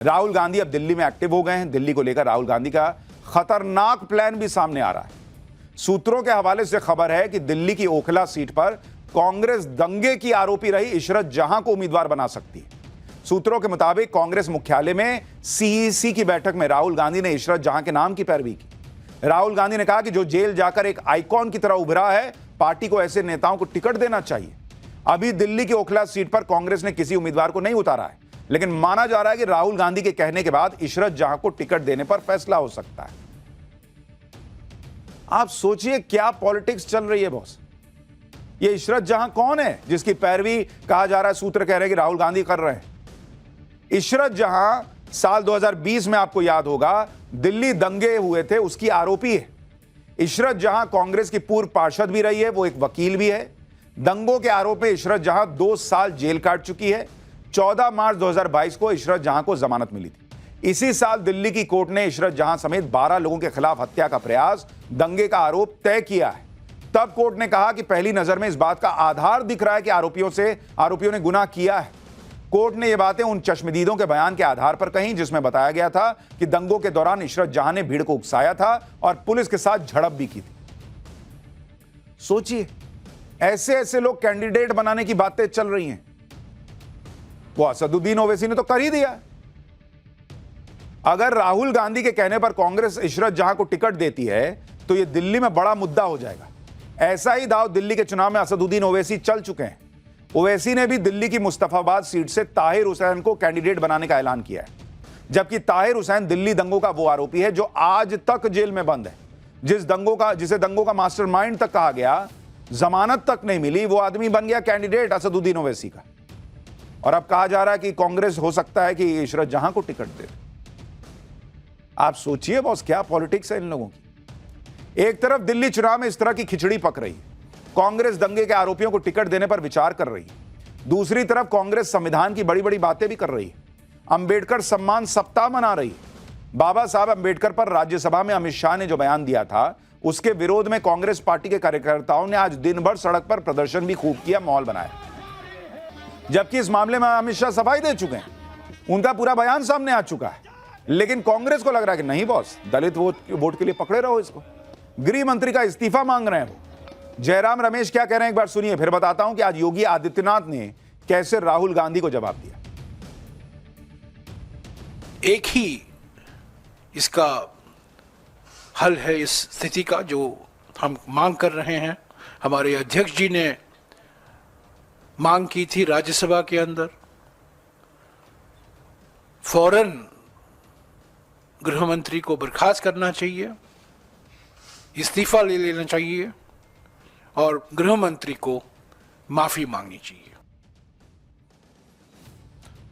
राहुल गांधी अब दिल्ली में एक्टिव हो गए हैं। दिल्ली को लेकर राहुल गांधी का खतरनाक प्लान भी सामने आ रहा है। सूत्रों के हवाले से खबर है कि दिल्ली की ओखला सीट पर कांग्रेस दंगे की आरोपी रही इशरत जहां को उम्मीदवार बना सकती है। सूत्रों के मुताबिक कांग्रेस मुख्यालय में सीईसी की बैठक में राहुल गांधी ने इशरत जहां के नाम की पैरवी की। राहुल गांधी ने कहा कि जो जेल जाकर एक आइकॉन की तरह उभरा है, पार्टी को ऐसे नेताओं को टिकट देना चाहिए। अभी दिल्ली की ओखला सीट पर कांग्रेस ने किसी उम्मीदवार को नहीं उतारा है, लेकिन माना जा रहा है कि राहुल गांधी के कहने के बाद इशरत जहां को टिकट देने पर फैसला हो सकता है। आप सोचिए क्या पॉलिटिक्स चल रही है बॉस। ये इशरत जहां कौन है जिसकी पैरवी कहा जा रहा है, सूत्र कह रहे हैं कि राहुल गांधी कर रहे हैं। इशरत जहां साल 2020 में आपको याद होगा दिल्ली दंगे हुए थे, उसकी आरोपी है। इशरत जहां कांग्रेस की पूर्व पार्षद भी रही है, वो एक वकील भी है। दंगों के आरोप में इशरत जहां 2 साल जेल काट चुकी है। 14 मार्च 2022 को इशरत जहां को जमानत मिली थी। इसी साल दिल्ली की कोर्ट ने इशरत जहां समेत 12 लोगों के खिलाफ हत्या का प्रयास, दंगे का आरोप तय किया है। तब कोर्ट ने कहा कि पहली नजर में इस बात का आधार दिख रहा है कि आरोपियों ने गुनाह किया है। कोर्ट ने यह बातें उन चश्मदीदों के बयान के आधार पर कहीं जिसमें बताया गया था कि दंगों के दौरान इशरत जहां ने भीड़ को उकसाया था और पुलिस के साथ झड़प भी की थी। सोचिए, ऐसे ऐसे लोग कैंडिडेट बनाने की बातें चल रही हैं। वो असदुद्दीन ओवैसी ने तो कर ही दिया। अगर राहुल गांधी के कहने पर कांग्रेस इशरत जहां को टिकट देती है तो यह दिल्ली में बड़ा मुद्दा हो जाएगा। ऐसा ही दाव दिल्ली के चुनाव में असदुद्दीन ओवैसी चल चुके हैं। ओवैसी ने भी दिल्ली की मुस्तफाबाद सीट से ताहिर हुसैन को कैंडिडेट बनाने का ऐलान किया है, जबकि ताहिर हुसैन दिल्ली दंगों का वो आरोपी है जो आज तक जेल में बंद है। जिसे दंगों का मास्टरमाइंड तक कहा गया, जमानत तक नहीं मिली, वो आदमी बन गया कैंडिडेट असदुद्दीन ओवैसी का। और अब कहा जा रहा है कि कांग्रेस हो सकता है कि इशरत जहां को टिकट दे। आप सोचिए बॉस, क्या पॉलिटिक्स है इन लोगों की। एक तरफ दिल्ली चुनाव में इस तरह की खिचड़ी पक रही है, कांग्रेस दंगे के आरोपियों को टिकट देने पर विचार कर रही है। दूसरी तरफ कांग्रेस संविधान की बड़ी बड़ी बातें भी कर रही है। अंबेडकर सम्मान सप्ताह मना रही है। बाबा साहब अंबेडकर पर राज्यसभा में अमित शाह ने जो बयान दिया था, उसके विरोध में कांग्रेस पार्टी के कार्यकर्ताओं ने आज दिन भर सड़क पर प्रदर्शन भी खूब किया, माहौल बनाया। जबकि इस मामले में अमित शाह सफाई दे चुके हैं, उनका पूरा बयान सामने आ चुका है। लेकिन कांग्रेस को लग रहा है कि नहीं बॉस, दलित वोट के लिए पकड़े रहो इसको। गृह मंत्री का इस्तीफा मांग रहे हैं वो। जयराम रमेश क्या कह रहे हैं, एक बार सुनिए, फिर बताता हूं कि आज योगी आदित्यनाथ ने कैसे राहुल गांधी को जवाब दिया। एक ही इसका हल है इस स्थिति का जो हम मांग कर रहे हैं। हमारे अध्यक्ष जी ने मांग की थी राज्यसभा के अंदर, फौरन गृह मंत्री को बर्खास्त करना चाहिए, इस्तीफा ले लेना चाहिए और गृह मंत्री को माफी मांगनी चाहिए।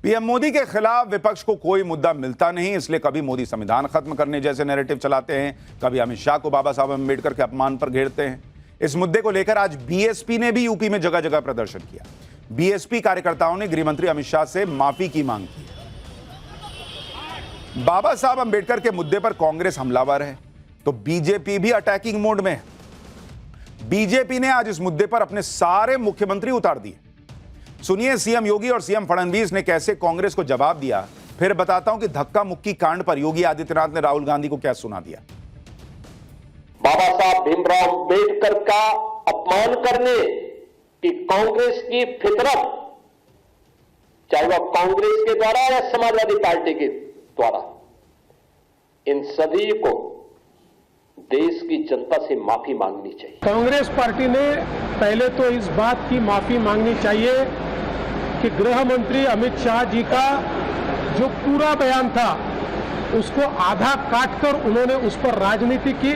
पीएम मोदी के खिलाफ विपक्ष को कोई मुद्दा मिलता नहीं, इसलिए कभी मोदी संविधान खत्म करने जैसे नैरेटिव चलाते हैं, कभी अमित शाह को बाबा साहब अंबेडकर के अपमान पर घेरते हैं। इस मुद्दे को लेकर आज बीएसपी ने भी यूपी में जगह जगह प्रदर्शन किया। बीएसपी कार्यकर्ताओं ने गृह मंत्री अमित शाह से माफी की मांग की। बाबा साहब अंबेडकर के मुद्दे पर कांग्रेस हमलावर है तो बीजेपी भी अटैकिंग मोड में है। बीजेपी ने आज इस मुद्दे पर अपने सारे मुख्यमंत्री उतार दिए। सुनिए सीएम योगी और सीएम फडणवीस ने कैसे कांग्रेस को जवाब दिया, फिर बताता हूं कि धक्का मुक्की कांड पर योगी आदित्यनाथ ने राहुल गांधी को क्या सुना दिया। बाबा साहब भीमराव अंबेडकर का अपमान करने की कांग्रेस की फितरत, चाहे वह कांग्रेस के द्वारा या समाजवादी पार्टी के द्वारा, इन सभी को देश की जनता से माफी मांगनी चाहिए। कांग्रेस पार्टी ने पहले तो इस बात की माफी मांगनी चाहिए कि गृह मंत्री अमित शाह जी का जो पूरा बयान था उसको आधा काटकर उन्होंने उस पर राजनीति की,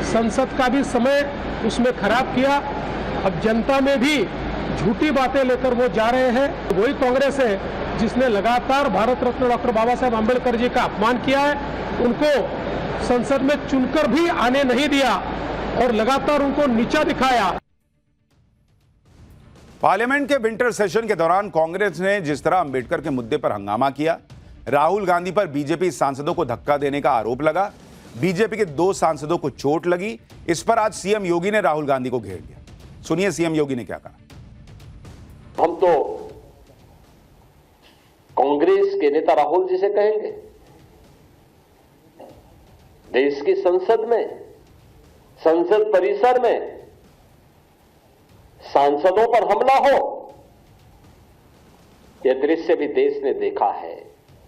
संसद का भी समय उसमें खराब किया। अब जनता में भी झूठी बातें लेकर वो जा रहे हैं। वही कांग्रेस है जिसने लगातार भारत रत्न डॉक्टर बाबा साहब अंबेडकर जी का अपमान किया है, उनको संसद में चुनकर भी आने नहीं दिया और लगातार उनको नीचा दिखाया। पार्लियामेंट के विंटर सेशन के दौरान कांग्रेस ने जिस तरह अंबेडकर के मुद्दे पर हंगामा किया, राहुल गांधी पर बीजेपी सांसदों को धक्का देने का आरोप लगा, बीजेपी के 2 सांसदों को चोट लगी, इस पर आज सीएम योगी ने राहुल गांधी को घेर लिया। सुनिए सीएम योगी ने क्या कहा। हम तो कांग्रेस के नेता राहुल जी से कहेंगे, देश की संसद में, संसद परिसर में सांसदों पर हमला हो, यह दृश्य भी देश ने देखा है।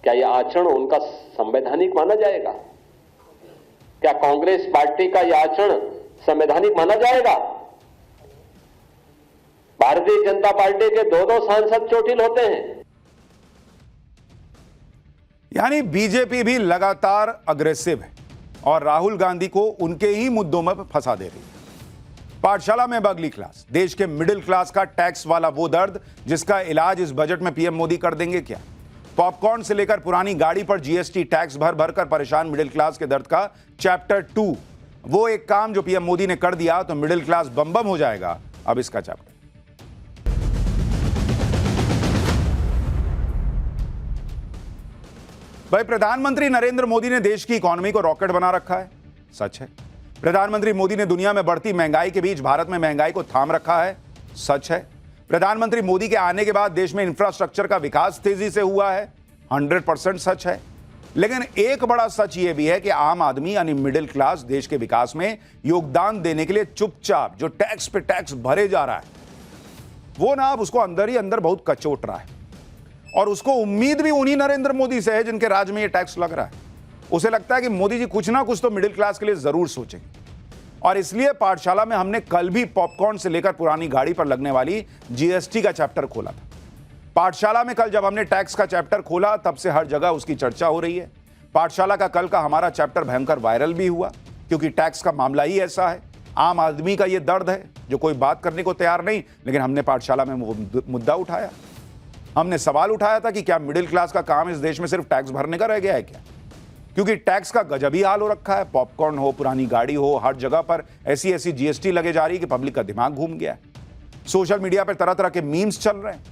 क्या यह आचरण उनका संवैधानिक माना जाएगा? क्या कांग्रेस पार्टी का यह आचरण संवैधानिक माना जाएगा? भारतीय जनता पार्टी के दो सांसद चोटिल होते हैं। यानी बीजेपी भी लगातार अग्रेसिव है और राहुल गांधी को उनके ही मुद्दों में फंसा दे रही है। पाठशाला में अगली क्लास, देश के मिडिल क्लास का टैक्स वाला वो दर्द जिसका इलाज इस बजट में पीएम मोदी कर देंगे क्या? पॉपकॉर्न से लेकर पुरानी गाड़ी पर जीएसटी टैक्स भर भर कर परेशान मिडिल क्लास के दर्द का चैप्टर 2, वो एक काम जो पीएम मोदी ने कर दिया तो मिडिल क्लास बम बम हो जाएगा। अब इसका चैप्टर। भाई, प्रधानमंत्री नरेंद्र मोदी ने देश की इकोनॉमी को रॉकेट बना रखा है, सच है। प्रधानमंत्री मोदी ने दुनिया में बढ़ती महंगाई के बीच भारत में महंगाई को थाम रखा है, सच है। प्रधानमंत्री मोदी के आने के बाद देश में इंफ्रास्ट्रक्चर का विकास तेजी से हुआ है, 100% सच है। लेकिन एक बड़ा सच यह भी है कि आम आदमी यानी मिडिल क्लास देश के विकास में योगदान देने के लिए चुपचाप जो टैक्स पे टैक्स भरे जा रहा है, वो ना अब उसको अंदर ही अंदर बहुत कचोट रहा है। और उसको उम्मीद भी उन्हीं नरेंद्र मोदी से है जिनके राज में ये टैक्स लग रहा है। उसे लगता है कि मोदी जी कुछ ना कुछ तो मिडिल क्लास के लिए जरूर सोचेंगे। और इसलिए पाठशाला में हमने कल भी पॉपकॉर्न से लेकर पुरानी गाड़ी पर लगने वाली जीएसटी का चैप्टर खोला था। पाठशाला में कल जब हमने टैक्स का चैप्टर खोला तब से हर जगह उसकी चर्चा हो रही है। पाठशाला का कल का हमारा चैप्टर भयंकर वायरल भी हुआ क्योंकि टैक्स का मामला ही ऐसा है। आम आदमी का यह दर्द है जो कोई बात करने को तैयार नहीं, लेकिन हमने पाठशाला में वो मुद्दा उठाया। हमने सवाल उठाया था कि क्या मिडिल क्लास का काम इस देश में सिर्फ टैक्स भरने का रह गया है क्या? क्योंकि टैक्स का गजब ही हाल हो रखा है। पॉपकॉर्न हो, पुरानी गाड़ी हो, हर जगह पर ऐसी ऐसी जीएसटी लगे जा रही है कि पब्लिक का दिमाग घूम गया है। सोशल मीडिया पर तरह तरह के मीम्स चल रहे हैं,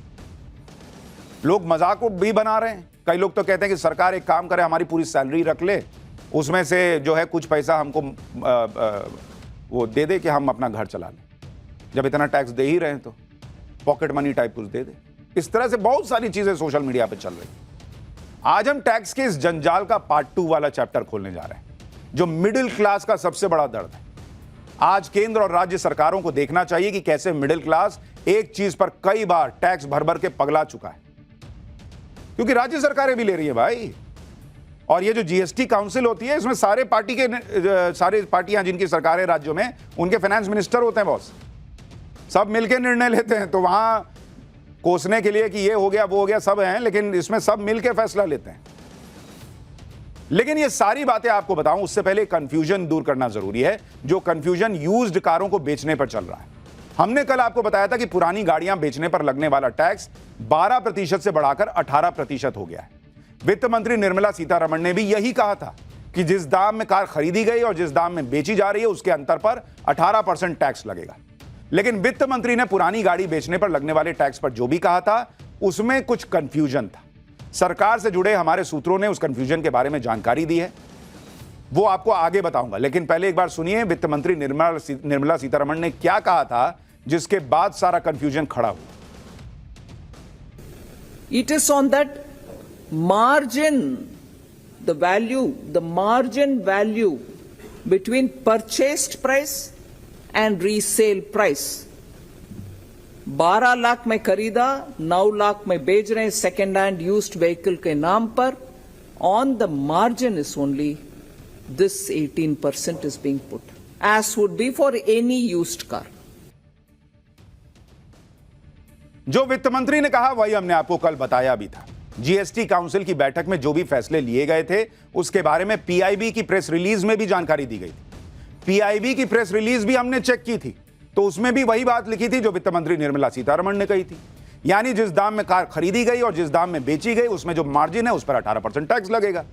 लोग मजाक भी बना रहे हैं। कई लोग तो कहते हैं कि सरकार एक काम करे, हमारी पूरी सैलरी रख ले, उसमें से जो है कुछ पैसा हमको वो दे दे कि हम अपना घर चला लें। जब इतना टैक्स दे ही रहे हैं तो पॉकेट मनी टाइप कुछ दे दे। इस तरह से बहुत सारी चीजें सोशल मीडिया पे चल रही हैं। आज हम टैक्स के इस जंजाल का पार्ट 2 वाला चैप्टर खोलने जा रहे हैं, जो मिडिल क्लास का सबसे बड़ा दर्द है। आज केंद्र और राज्य सरकारों को देखना चाहिए कि कैसे मिडिल क्लास एक चीज पर कई बार टैक्स भर भर के पगला चुका है, क्योंकि राज्य सरकारें भी ले रही है भाई। और ये जो जीएसटी काउंसिल होती है, इसमें सारे पार्टियां जिनकी सरकारें राज्यों में, उनके फाइनेंस मिनिस्टर होते हैं बॉस, सब मिलकर निर्णय लेते हैं। तो वहां कोसने के लिए कि ये हो गया वो हो गया सब हैं, लेकिन इसमें सब मिलकर फैसला लेते हैं। लेकिन ये सारी बातें आपको बताऊं उससे पहले कंफ्यूजन दूर करना जरूरी है, जो कंफ्यूजन यूज्ड कारों को बेचने पर चल रहा है। हमने कल आपको बताया था कि पुरानी गाड़ियां बेचने पर लगने वाला टैक्स 12% से बढ़ाकर 18% हो गया है। वित्त मंत्री निर्मला सीतारमण ने भी यही कहा था कि जिस दाम में कार खरीदी गई और जिस दाम में बेची जा रही है उसके अंतर पर 18% टैक्स लगेगा। लेकिन वित्त मंत्री ने पुरानी गाड़ी बेचने पर लगने वाले टैक्स पर जो भी कहा था उसमें कुछ कंफ्यूजन था। सरकार से जुड़े हमारे सूत्रों ने उस कंफ्यूजन के बारे में जानकारी दी है, वो आपको आगे बताऊंगा। लेकिन पहले एक बार सुनिए वित्त मंत्री निर्मला सीतारमण ने क्या कहा था, जिसके बाद सारा कंफ्यूजन खड़ा हुआ। It is on that margin, the margin value between purchased price and resale price. 12 lakh में खरीदा, 9 लाख में बेच रहे हैं सेकेंड हैंड यूज्ड व्हीकल के नाम पर. On the margin is only this 18% is being put, as would be for any used car. जो वित्त मंत्री ने कहा वही हमने आपको कल बताया भी था। जीएसटी काउंसिल की बैठक में जो भी फैसले लिए गए थे उसके बारे में पीआईबी की प्रेस रिलीज में भी जानकारी दी गई थी। पीआईबी की प्रेस रिलीज भी हमने चेक की थी, तो उसमें भी वही बात लिखी थी जो वित्त मंत्री निर्मला सीतारमण ने कही थी। यानी जिस दाम में कार खरीदी गई और जिस दाम में बेची गई उसमें जो मार्जिन है उस पर 18% टैक्स लगेगा।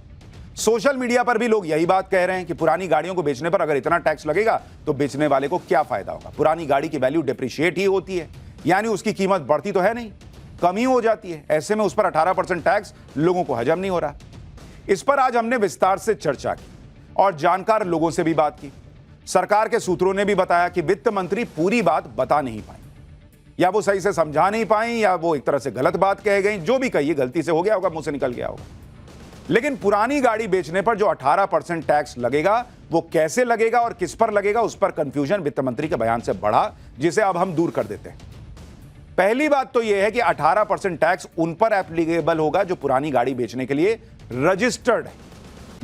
सोशल मीडिया पर भी लोग यही बात कह रहे हैं कि पुरानी गाड़ियों को बेचने पर अगर इतना टैक्स लगेगा तो बेचने वाले को क्या फायदा होगा। पुरानी गाड़ी की वैल्यू डिप्रिशिएट ही होती है, यानी उसकी कीमत बढ़ती तो है नहीं, कमी हो जाती है। ऐसे में उस पर 18% टैक्स लोगों को हजम नहीं हो रहा। इस पर आज हमने विस्तार से चर्चा की और जानकार लोगों से भी बात की। सरकार के सूत्रों ने भी बताया कि वित्त मंत्री पूरी बात बता नहीं पाए। या वो सही से समझा नहीं पाई, या वो एक तरह से गलत बात कह गई, जो भी कही, गलती से हो गया होगा, मुंह से निकल गया होगा। लेकिन पुरानी गाड़ी बेचने पर जो 18% टैक्स लगेगा, वो कैसे लगेगा और किस पर लगेगा, उस पर कंफ्यूजन वित्त मंत्री के बयान से बढ़ा, जिसे अब हम दूर कर देते हैं। पहली बात तो यह है कि 18% टैक्स उन पर एप्लीकेबल होगा जो पुरानी गाड़ी बेचने के लिए रजिस्टर्ड है।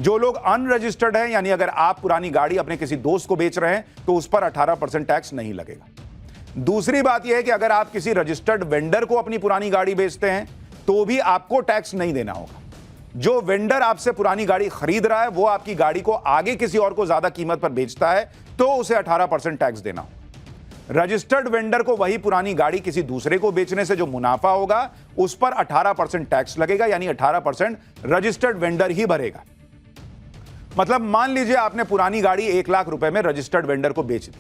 जो लोग अनरजिस्टर्ड हैं, यानी अगर आप पुरानी गाड़ी अपने किसी दोस्त को बेच रहे हैं तो उस पर 18% टैक्स नहीं लगेगा। दूसरी बात यह है कि अगर आप किसी रजिस्टर्ड वेंडर को अपनी पुरानी गाड़ी बेचते हैं तो भी आपको टैक्स नहीं देना होगा। जो वेंडर आपसे पुरानी गाड़ी खरीद रहा है वो आपकी गाड़ी को आगे किसी और को ज्यादा कीमत पर बेचता है तो उसे 18% टैक्स देना होगा। रजिस्टर्ड वेंडर को वही पुरानी गाड़ी किसी दूसरे को बेचने से जो मुनाफा होगा उस पर 18% टैक्स लगेगा, यानी 18% रजिस्टर्ड वेंडर ही भरेगा। मतलब मान लीजिए आपने पुरानी गाड़ी 1 लाख रुपए में रजिस्टर्ड वेंडर को बेच दी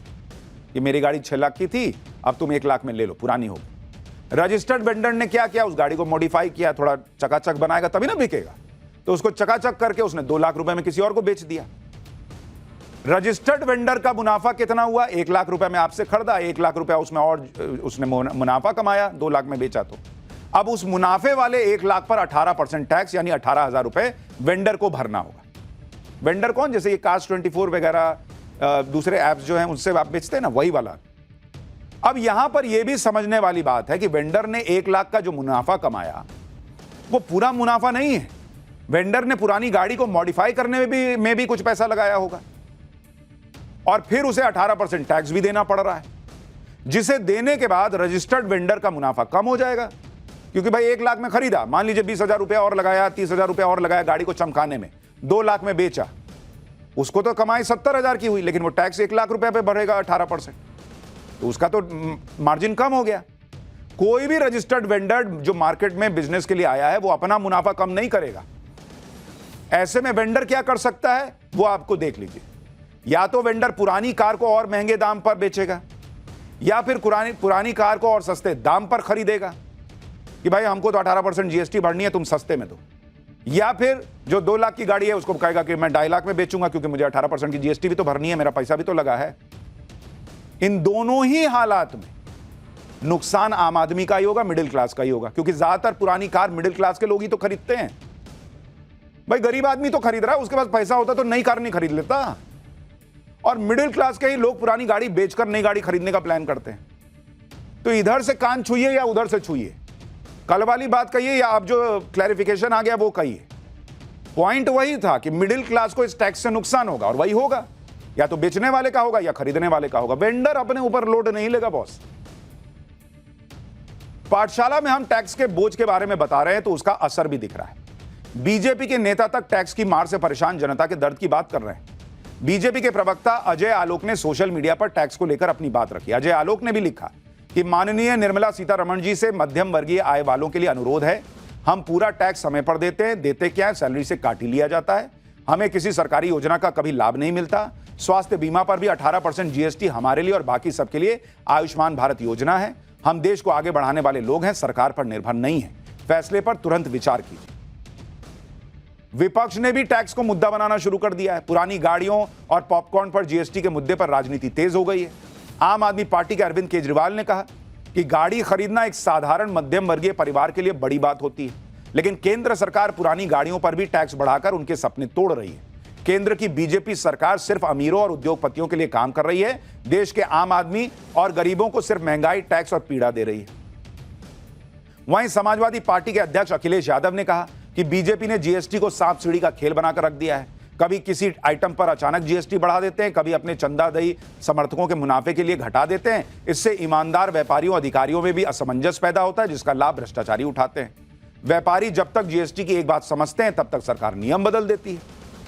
कि मेरी गाड़ी 6 लाख की थी, अब तुम 1 लाख में ले लो, पुरानी हो गई। रजिस्टर्ड वेंडर ने क्या किया, उस गाड़ी को मॉडिफाई किया, थोड़ा चकाचक बनाएगा तभी ना बिकेगा, तो उसको चकाचक करके उसने 2 लाख रुपए में किसी और को बेच दिया। रजिस्टर्ड वेंडर का मुनाफा कितना हुआ, 1 लाख रुपए में आपसे खरीदा, 1 लाख रुपया उसमें और उसने मुनाफा कमाया, 2 लाख में बेचा, तो अब उस मुनाफे वाले 1 लाख पर 18% टैक्स यानी 18,000 रुपए वेंडर को भरना होगा। वेंडर कौन, जैसे ये Cars24 वगैरह दूसरे ऐप्स जो हैं उनसे आप बेचते हैं ना, वही वाला। अब यहां पर यह भी समझने वाली बात है कि वेंडर ने 1 लाख का जो मुनाफा कमाया वो पूरा मुनाफा नहीं है। वेंडर ने पुरानी गाड़ी को मॉडिफाई करने में भी कुछ पैसा लगाया होगा और फिर उसे 18% टैक्स भी देना पड़ रहा है, जिसे देने के बाद रजिस्टर्ड वेंडर का मुनाफा कम हो जाएगा। क्योंकि भाई 1 लाख में खरीदा, मान लीजिए 20,000 रुपया और लगाया, 30,000 रुपया और लगाया गाड़ी को चमकाने में, 2 लाख में बेचा, उसको तो कमाई 70,000 की हुई, लेकिन वो टैक्स 1 लाख रुपए पे भरेगा 18%, तो उसका तो मार्जिन कम हो गया। कोई भी रजिस्टर्ड वेंडर जो मार्केट में बिजनेस के लिए आया है वो अपना मुनाफा कम नहीं करेगा। ऐसे में वेंडर क्या कर सकता है वो आपको देख लीजिए। या तो वेंडर पुरानी कार को और महंगे दाम पर बेचेगा, या फिर पुरानी कार को और सस्ते दाम पर खरीदेगा कि भाई हमको तो 18% जीएसटी भरनी है, तुम सस्ते में दो। या फिर जो 2 लाख की गाड़ी है उसको कहेगा कि मैं 2.5 लाख में बेचूंगा क्योंकि मुझे 18% की जीएसटी भी तो भरनी है, मेरा पैसा भी तो लगा है। इन दोनों ही हालात में नुकसान आम आदमी का ही होगा, मिडिल क्लास का ही होगा, क्योंकि ज्यादातर पुरानी कार मिडिल क्लास के लोग ही तो खरीदते हैं। भाई गरीब आदमी तो खरीद रहा है, उसके पास पैसा होता तो नई कार नहीं खरीद लेता, और मिडिल क्लास के ही लोग पुरानी गाड़ी बेचकर नई गाड़ी खरीदने का प्लान करते हैं। तो इधर से कान छुइए या उधर से छुइए, कल वाली बात कहिए या अब जो क्लैरिफिकेशन आ गया वो कहिए। पॉइंट वही था कि मिडिल क्लास को इस टैक्स से नुकसान होगा, और वही होगा, या तो बेचने वाले का होगा या खरीदने वाले का होगा। वेंडर अपने ऊपर लोड नहीं लेगा बॉस। पाठशाला में हम टैक्स के बोझ के बारे में बता रहे हैं तो उसका असर भी दिख रहा है। बीजेपी के नेता तक टैक्स की मार से परेशान जनता के दर्द की बात कर रहे हैं। बीजेपी के प्रवक्ता अजय आलोक ने सोशल मीडिया पर टैक्स को लेकर अपनी बात रखी। अजय आलोक ने भी लिखा कि माननीय निर्मला सीतारमण जी से मध्यम वर्गीय आय वालों के लिए अनुरोध है, हम पूरा टैक्स समय पर देते हैं, देते क्या है, सैलरी से काट ही लिया जाता है, हमें किसी सरकारी योजना का कभी लाभ नहीं मिलता। स्वास्थ्य बीमा पर भी 18% जीएसटी हमारे लिए और बाकी सबके लिए आयुष्मान भारत योजना है। हम देश को आगे बढ़ाने वाले लोग हैं, सरकार पर निर्भर नहीं है, फैसले पर तुरंत विचार कीजिए। विपक्ष ने भी टैक्स को मुद्दा बनाना शुरू कर दिया है। पुरानी गाड़ियों और पॉपकॉर्न पर जीएसटी के मुद्दे पर राजनीति तेज हो गई है। आम आदमी पार्टी के अरविंद केजरीवाल ने कहा कि गाड़ी खरीदना एक साधारण मध्यम वर्गीय परिवार के लिए बड़ी बात होती है, लेकिन केंद्र सरकार पुरानी गाड़ियों पर भी टैक्स बढ़ाकर उनके सपने तोड़ रही है। केंद्र की बीजेपी सरकार सिर्फ अमीरों और उद्योगपतियों के लिए काम कर रही है, देश के आम आदमी और गरीबों को सिर्फ महंगाई, टैक्स और पीड़ा दे रही है। वहीं समाजवादी पार्टी के अध्यक्ष अखिलेश यादव ने कहा कि बीजेपी ने जीएसटी को सांप सीढ़ी का खेल बनाकर रख दिया है। कभी किसी आइटम पर अचानक जीएसटी बढ़ा देते हैं, कभी अपने चंदादही समर्थकों के मुनाफे के लिए घटा देते हैं। इससे ईमानदार व्यापारियों अधिकारियों में भी असमंजस पैदा होता है, जिसका लाभ भ्रष्टाचारी उठाते हैं। व्यापारी जब तक जीएसटी की एक बात समझते हैं तब तक सरकार नियम बदल देती है।